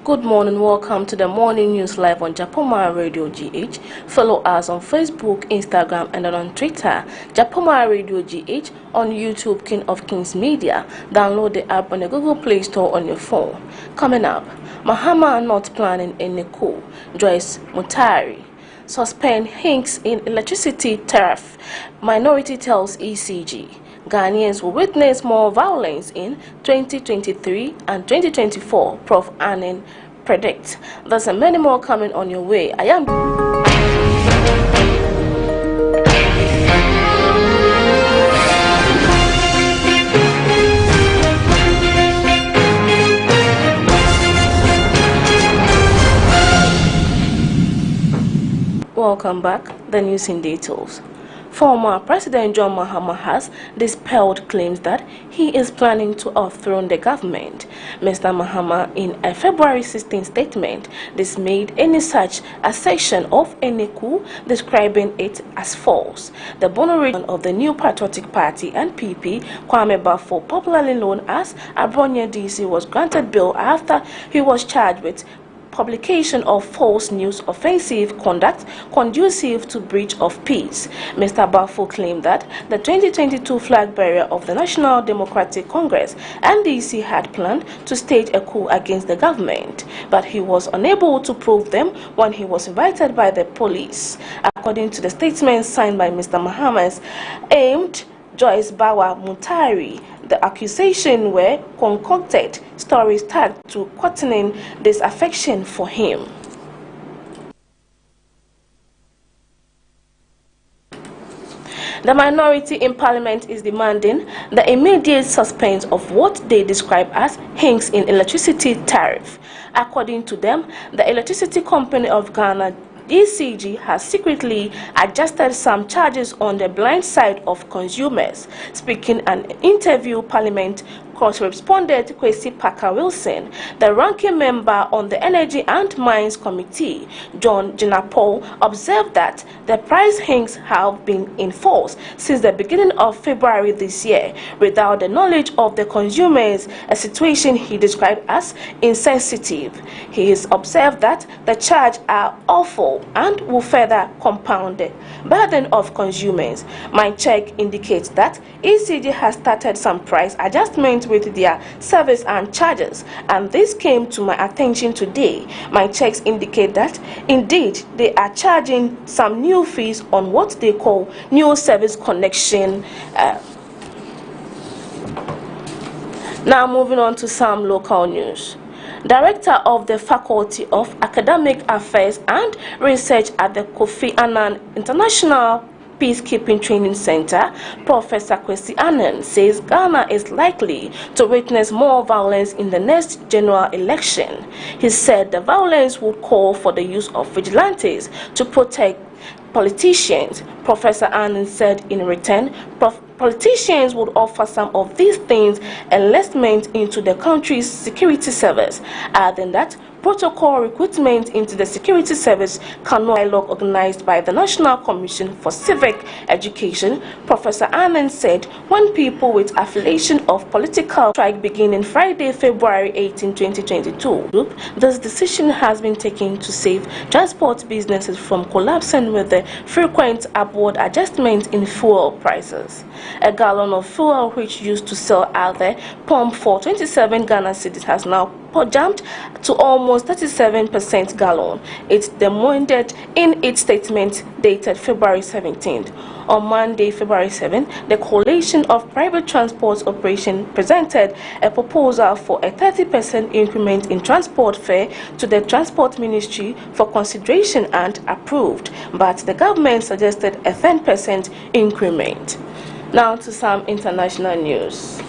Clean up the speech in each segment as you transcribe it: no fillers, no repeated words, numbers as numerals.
Good morning, welcome to the morning news live on Japoma Radio GH. Follow us on Facebook, Instagram, and on Twitter. Japoma Radio GH on YouTube, King of Kings Media. Download the app on the Google Play Store on your phone. Coming up, Mahama not planning any coup. Joyce Mutari. Suspend hinks in electricity tariff. Minority tells ECG. Ghanaians will witness more violence in 2023 and 2024, Prof. Annan predicts. There's many more coming on your way. I am Welcome back. The news in details. Former President John Mahama has dispelled claims that he is planning to overthrow the government. Mr. Mahama, in a February 16 statement, dismissed any such assertion of any coup, describing it as false. The Bono of the New Patriotic Party (NPP), Kwame Bafo, popularly known as Abronya DC, was granted bail after he was charged with publication of false news, offensive conduct conducive to breach of peace. Mr. Bafo claimed that the 2022 flag bearer of the National Democratic Congress (NDC) had planned to stage a coup against the government, but he was unable to prove them when he was invited by the police. According to the statement signed by Mr. Mahama's aimed Joyce Bawa Mutari, the accusation were concocted stories tagged to quoting disaffection for him. The minority in parliament is demanding the immediate suspension of what they describe as hinks in electricity tariff. According to them, the Electricity Company of Ghana ECG has secretly adjusted some charges on the blind side of consumers. Speaking in an interview, Parliament correspondent Kwesi Parker Wilson, the ranking member on the Energy and Mines Committee, John Jinapol, observed that the price hinks have been in force since the beginning of February this year without the knowledge of the consumers, a situation he described as insensitive. He has observed that the charges are awful and will further compound the burden of consumers. My check indicates that ECG has started some price adjustments with their service and charges, and this came to my attention today. My checks indicate that indeed they are charging some new fees on what they call new service connection. Now moving on to some local news. Director of the Faculty of Academic Affairs and Research at the Kofi Annan International Peacekeeping Training Center, Professor Kwesi Annan, says Ghana is likely to witness more violence in the next general election. He said the violence would call for the use of vigilantes to protect politicians. Professor Annan said in return, politicians would offer some of these things enlistment into the country's security service, adding that protocol recruitment into the security service cannot dialogue organized by the National Commission for Civic Education. Professor Annan said when people with affiliation of political strike beginning Friday, February 18, 2022, this decision has been taken to save transport businesses from collapsing with the frequent upward adjustment in fuel prices. A gallon of fuel which used to sell at the pump for 27 Ghana cedis has now jumped to almost 37% gallon. It demanded in its statement dated February 17th. On Monday, February 7th, the Coalition of Private Transport Operation presented a proposal for a 30% increment in transport fare to the Transport Ministry for consideration and approved, but the government suggested a 10% increment. Now to some international news.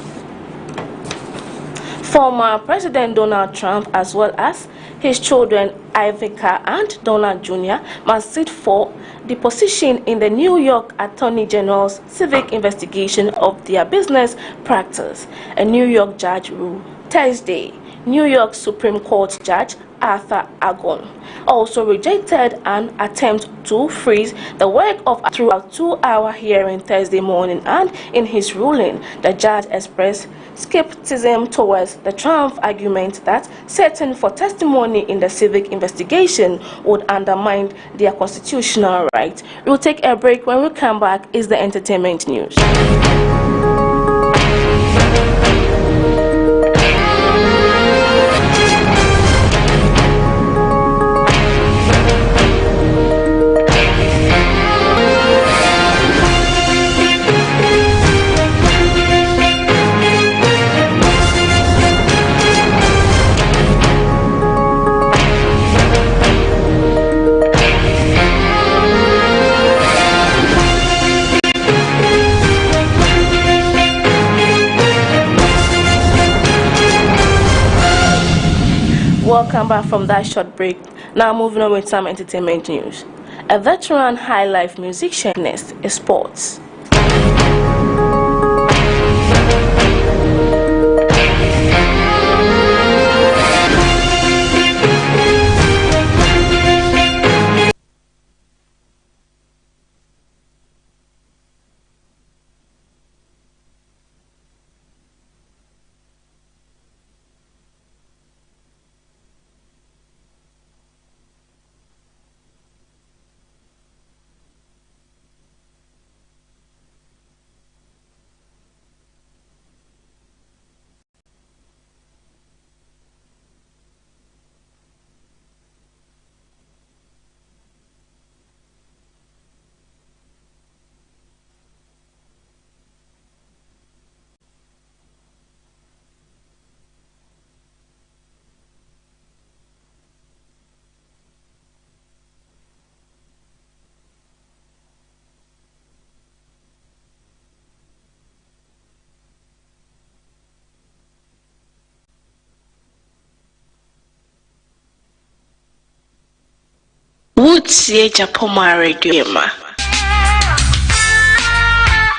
Former President Donald Trump, as well as his children Ivanka and Donald Jr., must sit for deposition in the New York Attorney General's civic investigation of their business practice. A New York judge ruled Thursday. New York Supreme Court Judge Arthur Agon, also rejected an attempt to freeze the work of through a 2-hour hearing Thursday morning, and in his ruling, the judge expressed skepticism towards the Trump argument that setting for testimony in the civic investigation would undermine their constitutional right. We'll take a break. When we come back, is the entertainment news. Welcome back from that short break. Now moving on with some entertainment news. A veteran high life musician next is sports. Woodsie Japoma Radio.